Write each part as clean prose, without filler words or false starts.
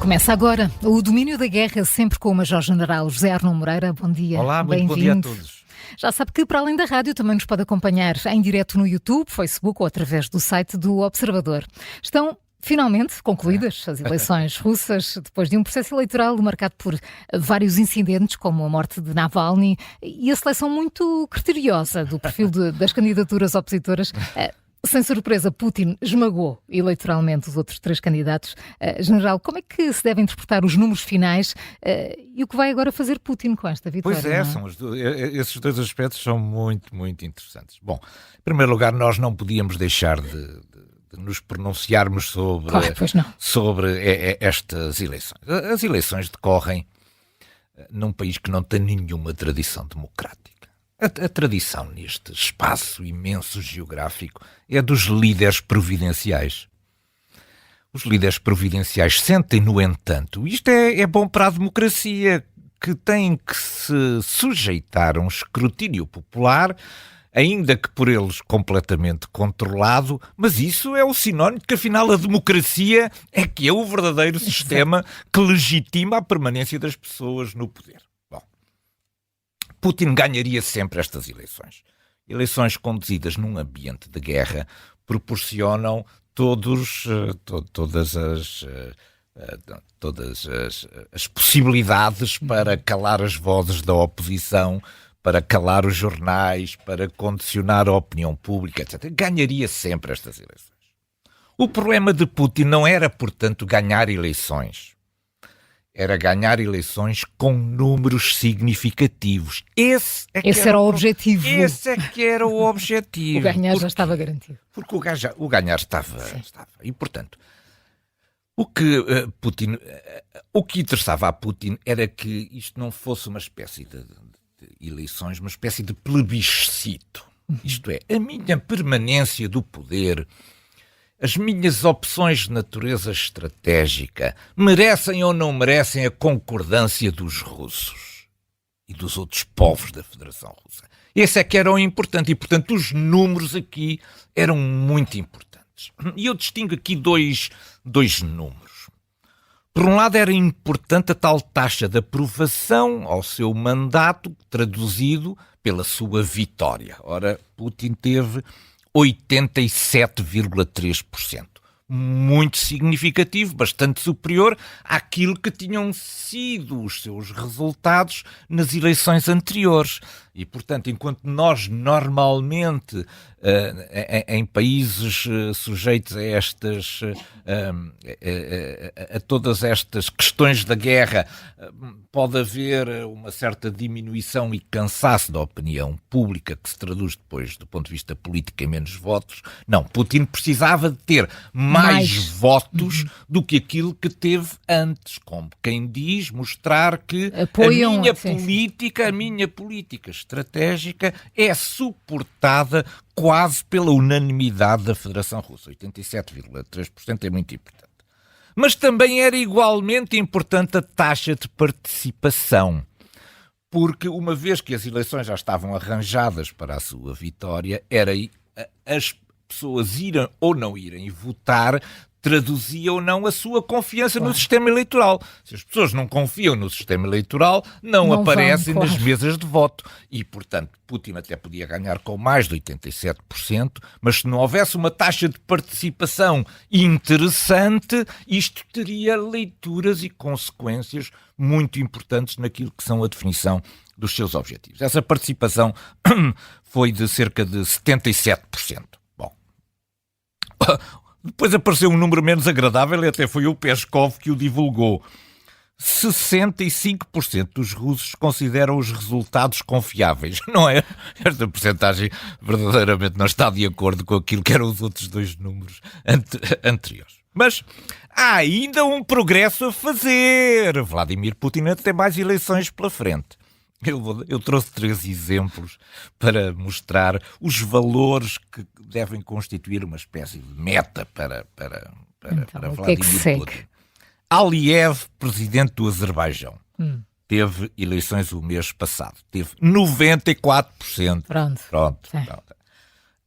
Começa agora o Domínio da Guerra, sempre com o Major-General José Arnão Moreira. Bom dia. Olá, muito bom dia a todos. Já sabe que, para além da rádio, também nos pode acompanhar em direto no YouTube, Facebook ou através do site do Observador. Estão finalmente concluídas as eleições russas, depois de um processo eleitoral marcado por vários incidentes, como a morte de Navalny e a seleção muito criteriosa do perfil das candidaturas opositoras. Sem surpresa, Putin esmagou eleitoralmente os outros três candidatos. General, como é que se devem interpretar os números finais e o que vai agora fazer Putin com esta vitória? Pois esses dois aspectos são muito, muito interessantes. Bom, em primeiro lugar, nós não podíamos deixar de nos pronunciarmos sobre estas eleições. As eleições decorrem num país que não tem nenhuma tradição democrática. A tradição neste espaço imenso geográfico é dos líderes providenciais. Os líderes providenciais sentem, no entanto, isto é bom para a democracia, que tem que se sujeitar a um escrutínio popular, ainda que por eles completamente controlado, mas isso é o sinónimo de que, afinal, a democracia é que é o verdadeiro sistema que legitima a permanência das pessoas no poder. Putin ganharia sempre estas eleições. Eleições conduzidas num ambiente de guerra proporcionam todas as possibilidades para calar as vozes da oposição, para calar os jornais, para condicionar a opinião pública, etc. Ganharia sempre estas eleições. O problema de Putin não era, portanto, ganhar eleições. Era ganhar eleições com números significativos. Esse era o objetivo. Esse é que era o objetivo. O ganhar já estava garantido. Porque o ganhar estava. E, portanto, o que interessava a Putin era que isto não fosse uma espécie de eleições, uma espécie de plebiscito. Isto é, a minha permanência do poder, as minhas opções de natureza estratégica merecem ou não merecem a concordância dos russos e dos outros povos da Federação Russa. Esse é que era o importante e, portanto, os números aqui eram muito importantes. E eu distingo aqui dois números. Por um lado, era importante a tal taxa de aprovação ao seu mandato, traduzido pela sua vitória. Ora, Putin teve 87,3%. Muito significativo, bastante superior àquilo que tinham sido os seus resultados nas eleições anteriores. E, portanto, enquanto nós normalmente, em países sujeitos a todas estas questões da guerra, pode haver uma certa diminuição e cansaço da opinião pública, que se traduz depois, do ponto de vista político, em menos votos. Não, Putin precisava de ter mais votos do que aquilo que teve antes, como quem diz, mostrar que apoiam a minha política estratégica é suportada quase pela unanimidade da Federação Russa. 87,3% é muito importante. Mas também era igualmente importante a taxa de participação, porque uma vez que as eleições já estavam arranjadas para a sua vitória, era as pessoas irem ou não irem votar, traduzia ou não a sua confiança no sistema eleitoral. Se as pessoas não confiam no sistema eleitoral, não aparecem nas mesas de voto. E, portanto, Putin até podia ganhar com mais de 87%, mas se não houvesse uma taxa de participação interessante, isto teria leituras e consequências muito importantes naquilo que são a definição dos seus objetivos. Essa participação foi de cerca de 77%. Bom, depois apareceu um número menos agradável e até foi o Peskov que o divulgou. 65% dos russos consideram os resultados confiáveis, não é? Esta percentagem verdadeiramente não está de acordo com aquilo que eram os outros dois números anteriores. Mas há ainda um progresso a fazer. Vladimir Putin ainda tem mais eleições pela frente. Eu trouxe 3 exemplos para mostrar os valores que devem constituir uma espécie de meta para Vladimir Putin. Aliyev, presidente do Azerbaijão, teve eleições o mês passado. Teve 94%. Pronto.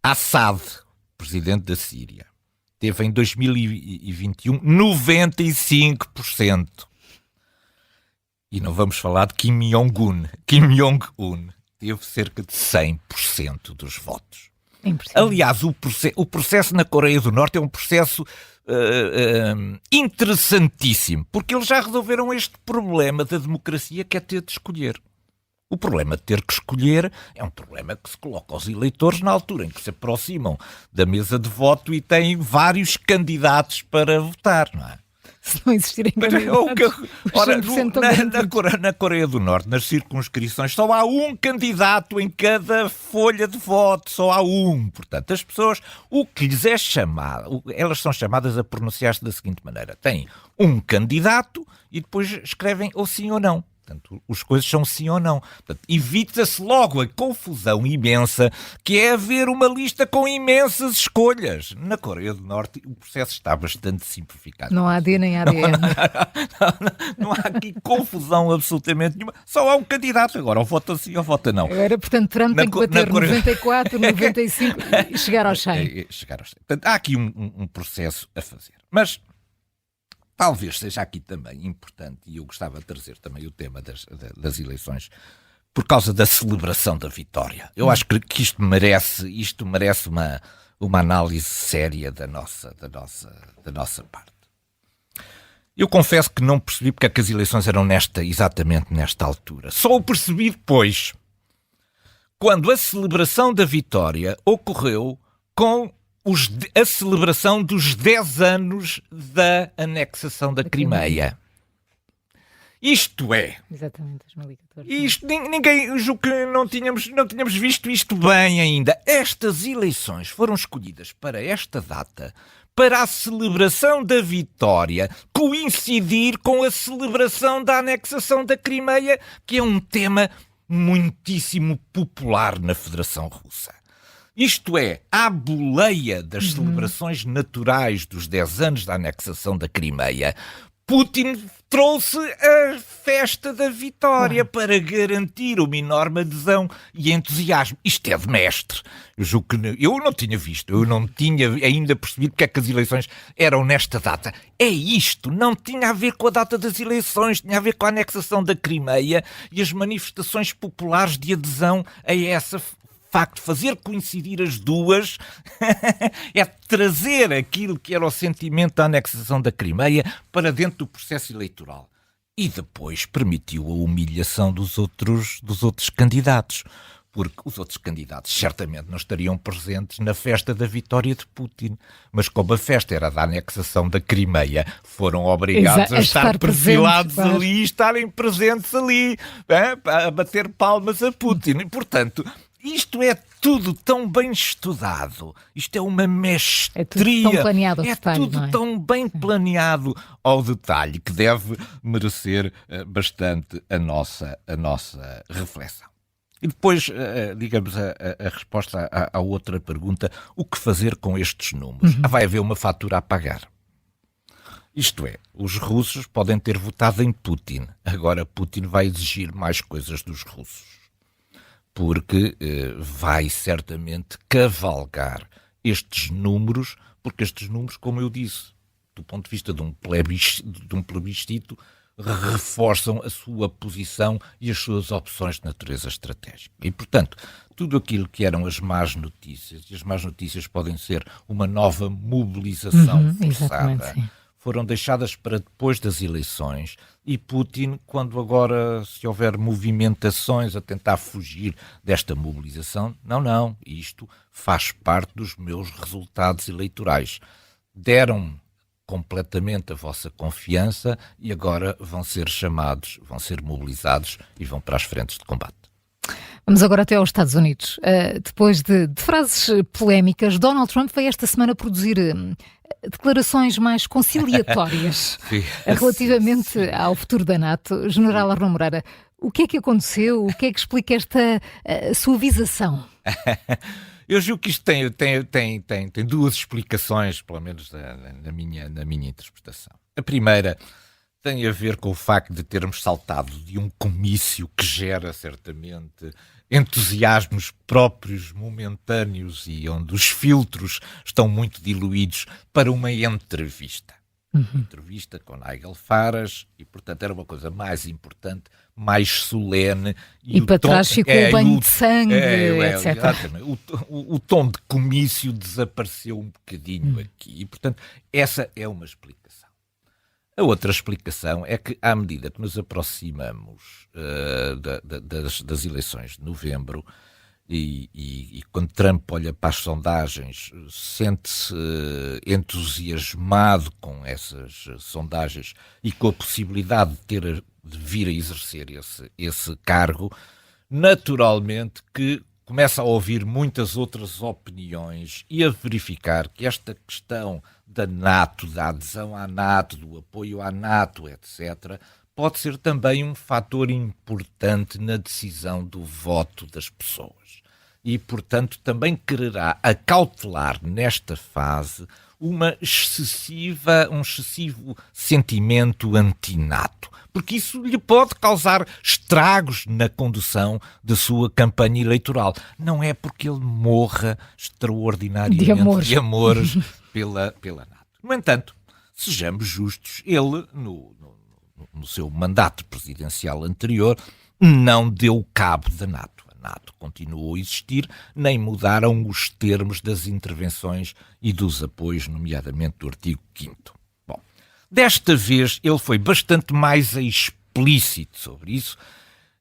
Assad, presidente da Síria, teve em 2021 95%. E não vamos falar de Kim Jong-un. Kim Jong-un teve cerca de 100% dos votos. Aliás, o processo na Coreia do Norte é um processo interessantíssimo, porque eles já resolveram este problema da democracia, que é ter de escolher. O problema de ter que escolher é um problema que se coloca aos eleitores na altura em que se aproximam da mesa de voto e têm vários candidatos para votar, não é? Se não existirem candidatos, na Coreia do Norte, nas circunscrições, só há um candidato em cada folha de voto, só há um. Portanto, as pessoas, o que lhes é chamado, elas são chamadas a pronunciar-se da seguinte maneira: têm um candidato e depois escrevem ou sim ou não. Portanto, as coisas são sim ou não. Portanto, evita-se logo a confusão imensa que é haver uma lista com imensas escolhas. Na Coreia do Norte o processo está bastante simplificado. Não há D nem ADN. Não há aqui confusão absolutamente nenhuma. Só há um candidato. Agora, ou vota sim ou vota não. Agora, portanto, Trump tem que bater 94, 95 e chegar aos 100. Portanto, há aqui um processo a fazer. Mas talvez seja aqui também importante, e eu gostava de trazer também o tema das eleições, por causa da celebração da vitória. Eu acho que isto merece uma análise séria da nossa parte. Eu confesso que não percebi porque é que as eleições eram exatamente nesta altura. Só o percebi depois, quando a celebração da vitória ocorreu com a celebração dos 10 anos da anexação da Crimeia. Isto é... Exatamente, 2014. Ninguém, julgo que não tínhamos visto isto bem ainda. Estas eleições foram escolhidas para esta data, para a celebração da vitória coincidir com a celebração da anexação da Crimeia, que é um tema muitíssimo popular na Federação Russa. Isto é, à boleia das celebrações naturais dos 10 anos da anexação da Crimeia, Putin trouxe a festa da vitória para garantir uma enorme adesão e entusiasmo. Isto é de mestre. Eu não tinha visto, eu não tinha ainda percebido porque é que as eleições eram nesta data. É isto, não tinha a ver com a data das eleições, tinha a ver com a anexação da Crimeia e as manifestações populares de adesão a essa facto, fazer coincidir as duas é trazer aquilo que era o sentimento da anexação da Crimeia para dentro do processo eleitoral. E depois permitiu a humilhação dos outros candidatos, porque os outros candidatos certamente não estariam presentes na festa da vitória de Putin, mas como a festa era da anexação da Crimeia, foram obrigados a estar perfilados ali e estarem presentes ali, a bater palmas a Putin. E, portanto, isto é tudo tão bem estudado, isto é uma mestria, é tudo tão planeado ao detalhe, tudo tão bem planeado ao detalhe, que deve merecer bastante a nossa reflexão. E depois, digamos, a resposta à outra pergunta: o que fazer com estes números? Vai haver uma fatura a pagar. Isto é, os russos podem ter votado em Putin, agora Putin vai exigir mais coisas dos russos, porque vai certamente cavalgar estes números, porque estes números, como eu disse, do ponto de vista de um plebiscito, reforçam a sua posição e as suas opções de natureza estratégica. E, portanto, tudo aquilo que eram as más notícias, e as más notícias podem ser uma nova mobilização forçada, foram deixadas para depois das eleições, e Putin, quando agora se houver movimentações a tentar fugir desta mobilização, não, isto faz parte dos meus resultados eleitorais. Deram completamente a vossa confiança e agora vão ser chamados, vão ser mobilizados e vão para as frentes de combate. Vamos agora até aos Estados Unidos. Depois de frases polémicas, Donald Trump veio esta semana produzir declarações mais conciliatórias relativamente ao futuro da NATO. General Arnaud Moreira, o que é que aconteceu? O que é que explica esta suavização? Eu julgo que isto tem duas explicações, pelo menos na minha interpretação. A primeira tem a ver com o facto de termos saltado de um comício que gera certamente entusiasmos próprios, momentâneos e onde os filtros estão muito diluídos para uma entrevista. Entrevista com Nigel Farage e, portanto, era uma coisa mais importante, mais solene. E para trás ficou o banho de sangue, etc. Exatamente. O tom de comício desapareceu um bocadinho aqui e, portanto, essa é uma explicação. A outra explicação é que, à medida que nos aproximamos das eleições de novembro, e quando Trump olha para as sondagens, sente-se entusiasmado com essas sondagens e com a possibilidade de vir a exercer esse cargo, naturalmente que começa a ouvir muitas outras opiniões e a verificar que esta questão da NATO, da adesão à NATO, do apoio à NATO, etc., pode ser também um fator importante na decisão do voto das pessoas. E, portanto, também quererá acautelar nesta fase um excessivo sentimento antinato, porque isso lhe pode causar estragos na condução da sua campanha eleitoral. Não é porque ele morra extraordinariamente de amores pela NATO. No entanto, sejamos justos, ele, no seu mandato presidencial anterior, não deu cabo da NATO. A NATO continuou a existir, nem mudaram os termos das intervenções e dos apoios, nomeadamente do artigo 5º. Bom, desta vez ele foi bastante mais explícito sobre isso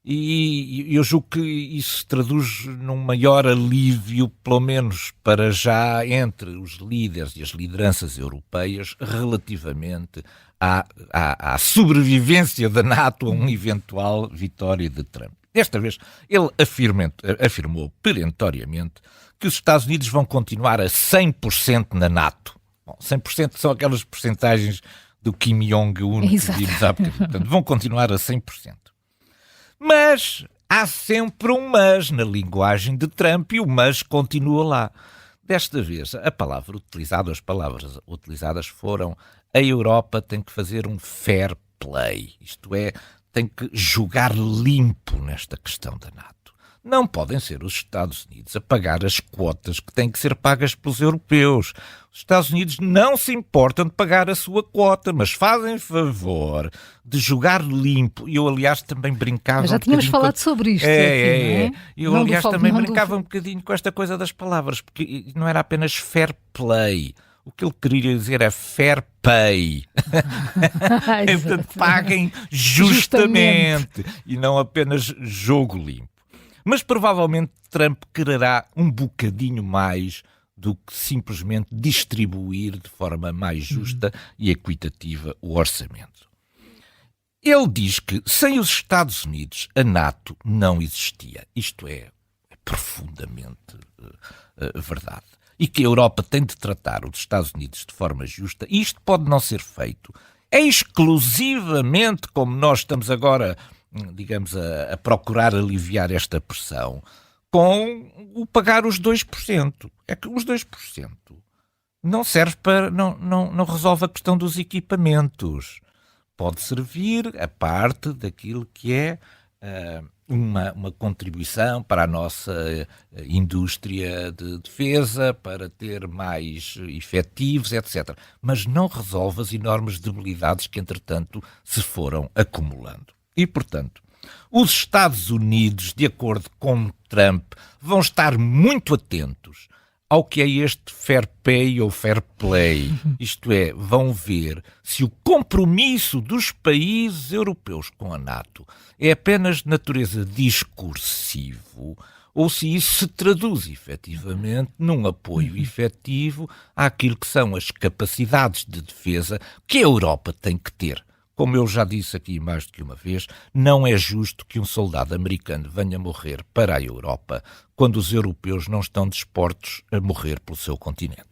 e eu julgo que isso se traduz num maior alívio, pelo menos para já, entre os líderes e as lideranças europeias relativamente à sobrevivência da NATO a uma eventual vitória de Trump. Desta vez, ele afirmou perentoriamente que os Estados Unidos vão continuar a 100% na NATO. Bom, 100% são aquelas percentagens do Kim Jong-un que vimos há bocadinho. Portanto, vão continuar a 100%. Mas há sempre um mas na linguagem de Trump e o mas continua lá. Desta vez, as palavras utilizadas foram: a Europa tem que fazer um fair play, isto é, tem que jogar limpo nesta questão da NATO. Não podem ser os Estados Unidos a pagar as quotas que têm que ser pagas pelos europeus. Os Estados Unidos não se importam de pagar a sua quota, mas fazem favor de jogar limpo. E eu, aliás, também brincava já tínhamos falado sobre isto. Eu, aliás, também brincava um bocadinho com esta coisa das palavras, porque não era apenas fair play. O que ele queria dizer é fair pay. Portanto, paguem justamente e não apenas jogo limpo. Mas provavelmente Trump quererá um bocadinho mais do que simplesmente distribuir de forma mais justa e equitativa o orçamento. Ele diz que sem os Estados Unidos a NATO não existia. Isto é profundamente verdade. E que a Europa tem de tratar os Estados Unidos de forma justa. E isto pode não ser feito exclusivamente, como nós estamos agora, digamos, a procurar aliviar esta pressão, com o pagar os 2%. É que os 2% não serve para... não resolve a questão dos equipamentos. Pode servir a parte daquilo que é uma contribuição para a nossa indústria de defesa, para ter mais efetivos, etc. Mas não resolve as enormes debilidades que, entretanto, se foram acumulando. E, portanto, os Estados Unidos, de acordo com Trump, vão estar muito atentos ao que é este fair pay ou fair play. Isto é, vão ver se o compromisso dos países europeus com a NATO é apenas de natureza discursivo ou se isso se traduz efetivamente num apoio efetivo àquilo que são as capacidades de defesa que a Europa tem que ter. Como eu já disse aqui mais do que uma vez, não é justo que um soldado americano venha morrer para a Europa quando os europeus não estão dispostos a morrer pelo seu continente.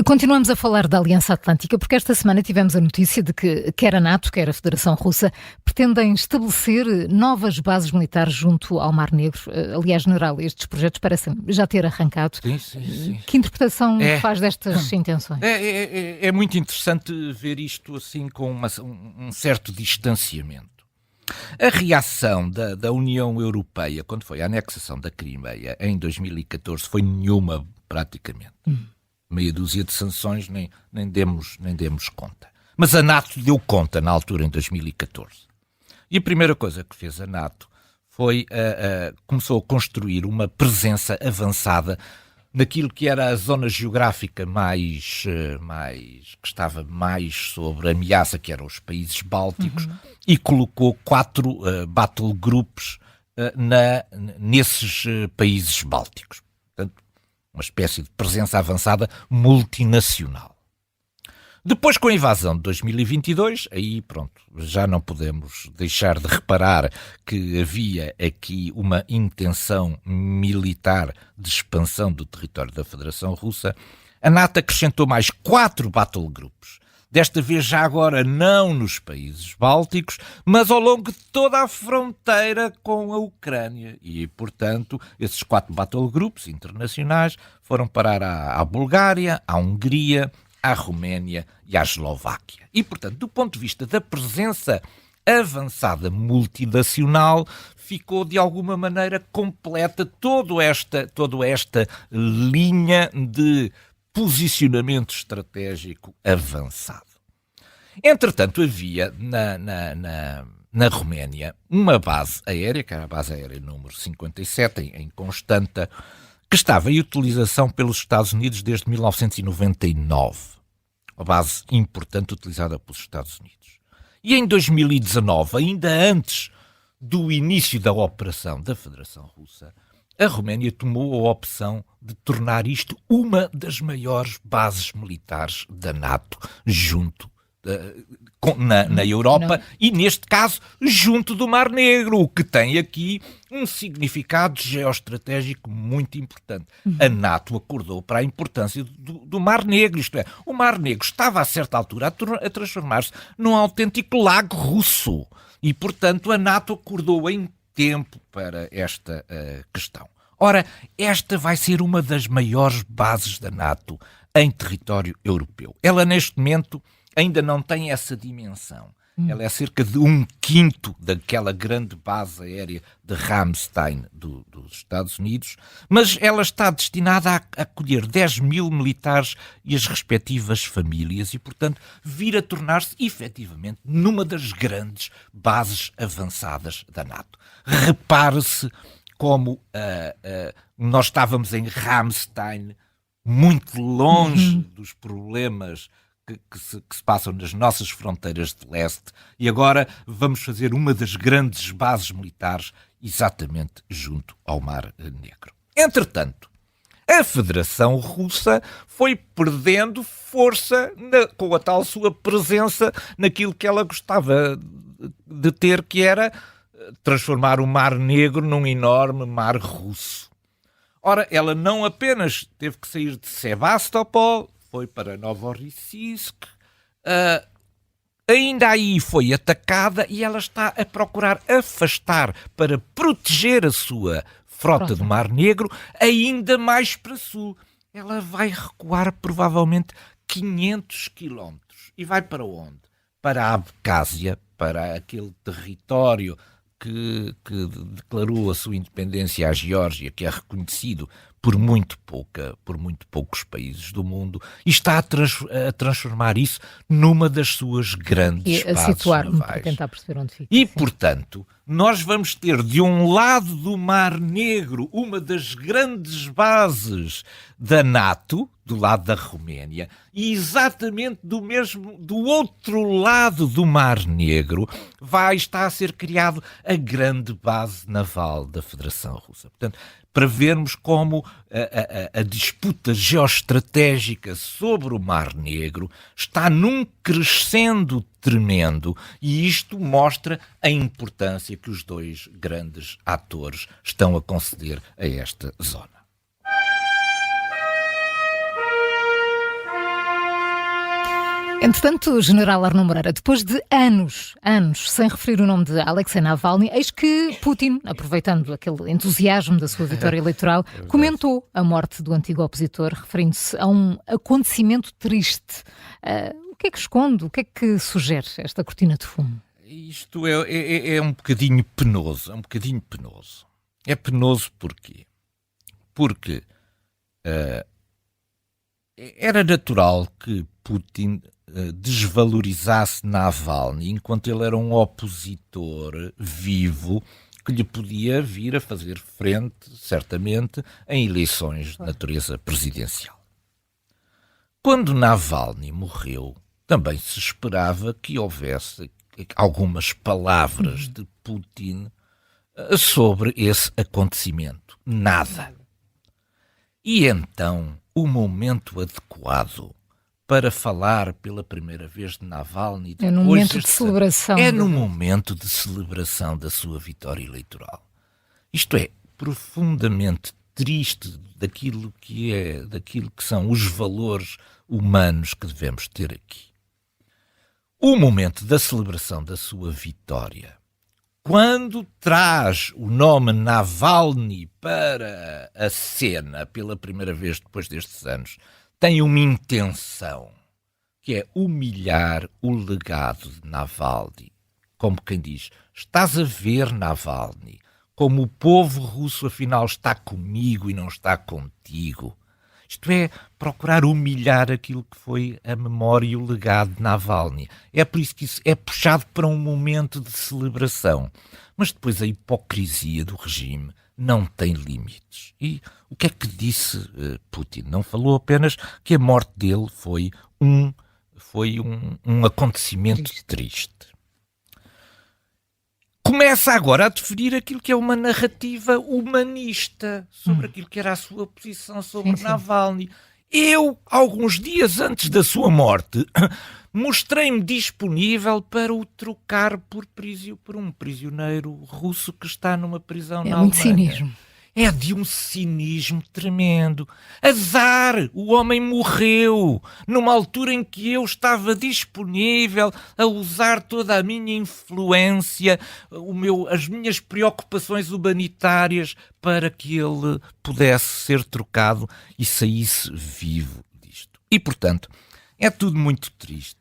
Continuamos a falar da Aliança Atlântica porque esta semana tivemos a notícia de que quer a NATO, quer a Federação Russa pretendem estabelecer novas bases militares junto ao Mar Negro. Aliás, general, estes projetos parecem já ter arrancado. Sim. Que interpretação faz destas intenções? É muito interessante ver isto assim com um certo distanciamento. A reação da União Europeia quando foi a anexação da Crimeia em 2014 foi nenhuma, praticamente. Meia dúzia de sanções, nem demos conta. Mas a NATO deu conta na altura, em 2014. E a primeira coisa que fez a NATO foi começou a construir uma presença avançada naquilo que era a zona geográfica que estava mais sobre ameaça, que eram os países bálticos, e colocou 4 battle groups nesses países bálticos. Portanto, uma espécie de presença avançada multinacional. Depois, com a invasão de 2022, aí pronto, já não podemos deixar de reparar que havia aqui uma intenção militar de expansão do território da Federação Russa. A NATO acrescentou mais 4 battle groups. Desta vez já agora não nos países bálticos, mas ao longo de toda a fronteira com a Ucrânia. E, portanto, esses 4 battle groups internacionais foram parar à Bulgária, à Hungria, à Roménia e à Eslováquia. E, portanto, do ponto de vista da presença avançada multinacional, ficou de alguma maneira completa toda esta linha de posicionamento estratégico avançado. Entretanto, havia na Roménia uma base aérea, que era a base aérea número 57, em Constanta, que estava em utilização pelos Estados Unidos desde 1999. Uma base importante utilizada pelos Estados Unidos. E em 2019, ainda antes do início da operação da Federação Russa, a Roménia tomou a opção de tornar isto uma das maiores bases militares da NATO, junto na Europa e, neste caso, junto do Mar Negro, o que tem aqui um significado geoestratégico muito importante. A NATO acordou para a importância do Mar Negro, isto é, o Mar Negro estava a certa altura a transformar-se num autêntico lago russo e, portanto, a NATO acordou em tempo para esta questão. Ora, esta vai ser uma das maiores bases da NATO em território europeu. Ela, neste momento, ainda não tem essa dimensão. Ela é cerca de 1/5 daquela grande base aérea de Ramstein dos Estados Unidos, mas ela está destinada a acolher 10 mil militares e as respectivas famílias e, portanto, vir a tornar-se efetivamente numa das grandes bases avançadas da NATO. Repare-se como nós estávamos em Ramstein, muito longe dos problemas que se passam nas nossas fronteiras de leste, e agora vamos fazer uma das grandes bases militares exatamente junto ao Mar Negro. Entretanto, a Federação Russa foi perdendo força com a tal sua presença naquilo que ela gostava de ter, que era transformar o Mar Negro num enorme mar russo. Ora, ela não apenas teve que sair de Sebastopol, foi para Novorossiysk, ainda aí foi atacada e ela está a procurar afastar para proteger a sua frota do Mar Negro ainda mais para sul. Ela vai recuar provavelmente 500 quilómetros. E vai para onde? Para a Abcásia, para aquele território que declarou a sua independência à Geórgia, que é reconhecido por muito poucos países do mundo, e está a transformar isso numa das suas grandes bases situar-me navais. para tentar perceber onde fica. E, portanto, nós vamos ter de um lado do Mar Negro uma das grandes bases da NATO, do lado da Roménia, e exatamente do outro lado do Mar Negro vai estar a ser criado a grande base naval da Federação Russa. Portanto, para vermos como a disputa geoestratégica sobre o Mar Negro está num crescendo tremendo, e isto mostra a importância que os dois grandes atores estão a conceder a esta zona. Entretanto, o general Arno Moreira, depois de anos sem referir o nome de Alexei Navalny, eis que Putin, aproveitando aquele entusiasmo da sua vitória eleitoral, comentou a morte do antigo opositor, referindo-se a um acontecimento triste. O que é que esconde? O que é que sugere esta cortina de fumo? Isto é um bocadinho penoso, É penoso porquê? Porque era natural que Putin desvalorizasse Navalny enquanto ele era um opositor vivo que lhe podia vir a fazer frente, certamente, em eleições de natureza presidencial. Quando Navalny morreu, também se esperava que houvesse algumas palavras de Putin sobre esse acontecimento. Nada. E então, o momento adequado para falar pela primeira vez de Navalny... É no momento de celebração. É no momento de celebração da sua vitória eleitoral. Isto é profundamente triste daquilo que são os valores humanos que devemos ter aqui. O momento da celebração da sua vitória, quando traz o nome Navalny para a cena pela primeira vez depois destes anos, tem uma intenção, que é humilhar o legado de Navalny. Como quem diz, estás a ver, Navalny, como o povo russo afinal está comigo e não está contigo. Isto é, procurar humilhar aquilo que foi a memória e o legado de Navalny. É por isso que isso é puxado para um momento de celebração. Mas depois a hipocrisia do regime não tem limites. E o que é que disse Putin? Não falou apenas que a morte dele foi um acontecimento triste. Começa agora a definir aquilo que é uma narrativa humanista sobre aquilo que era a sua posição sobre Navalny. Eu, alguns dias antes da sua morte, mostrei-me disponível para o trocar por um prisioneiro russo que está numa prisão na Alemanha. É muito cinismo. É de um cinismo tremendo. Azar! O homem morreu numa altura em que eu estava disponível a usar toda a minha influência, as minhas preocupações humanitárias para que ele pudesse ser trocado e saísse vivo disto. E, portanto, é tudo muito triste.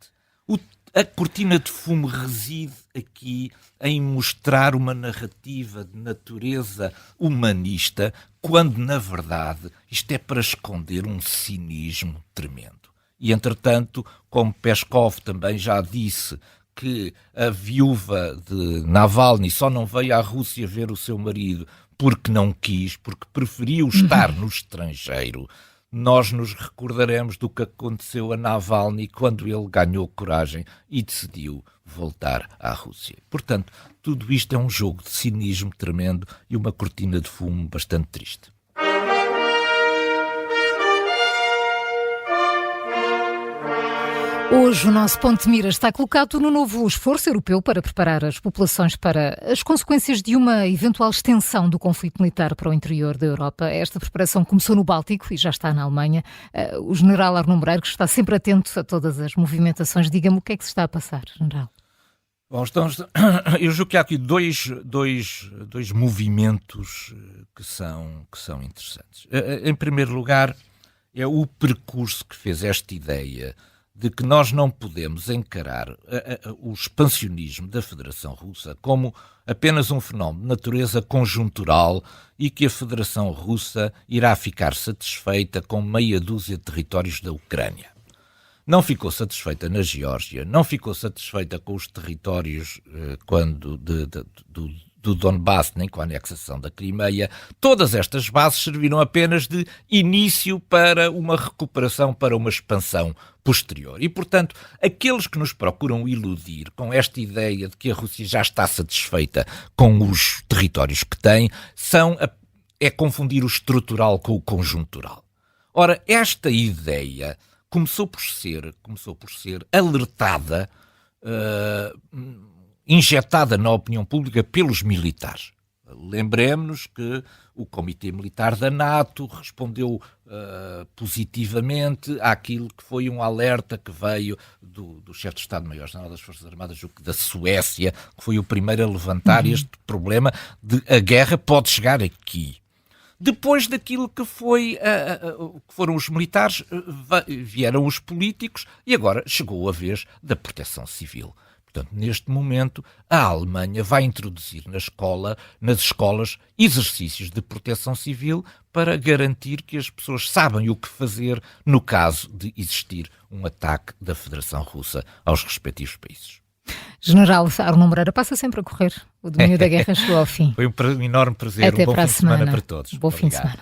A cortina de fumo reside aqui em mostrar uma narrativa de natureza humanista, quando, na verdade, isto é para esconder um cinismo tremendo. E, entretanto, como Peskov também já disse que a viúva de Navalny só não veio à Rússia ver o seu marido porque não quis, porque preferiu estar no estrangeiro, nós nos recordaremos do que aconteceu a Navalny quando ele ganhou coragem e decidiu voltar à Rússia. Portanto, tudo isto é um jogo de cinismo tremendo e uma cortina de fumo bastante triste. Hoje o nosso ponto de mira está colocado no novo esforço europeu para preparar as populações para as consequências de uma eventual extensão do conflito militar para o interior da Europa. Esta preparação começou no Báltico e já está na Alemanha. O general Arno Moreira, que está sempre atento a todas as movimentações, diga-me o que é que se está a passar, general. Bom, eu julgo que há aqui dois movimentos que são interessantes. Em primeiro lugar, é o percurso que fez esta ideia de que nós não podemos encarar o expansionismo da Federação Russa como apenas um fenómeno de natureza conjuntural e que a Federação Russa irá ficar satisfeita com meia dúzia de territórios da Ucrânia. Não ficou satisfeita na Geórgia, não ficou satisfeita com os territórios do Donbass, nem com a anexação da Crimeia. Todas estas bases serviram apenas de início para uma recuperação, para uma expansão posterior. E, portanto, aqueles que nos procuram iludir com esta ideia de que a Rússia já está satisfeita com os territórios que tem, é confundir o estrutural com o conjuntural. Ora, esta ideia começou por ser alertada, injetada na opinião pública pelos militares. Lembremos-nos que o Comitê Militar da NATO respondeu positivamente àquilo que foi um alerta que veio do chefe de Estado-Maior-General das Forças Armadas da Suécia, que foi o primeiro a levantar este problema de a guerra pode chegar aqui. Depois daquilo que foram os militares, vieram os políticos e agora chegou a vez da proteção civil. Portanto, neste momento, a Alemanha vai introduzir nas escolas, exercícios de proteção civil para garantir que as pessoas sabem o que fazer no caso de existir um ataque da Federação Russa aos respectivos países. General Arno Moreira, passa sempre a correr. O domínio da guerra chegou ao fim. Foi um enorme prazer. Até um bom para fim de semana para todos. Bom fim de semana.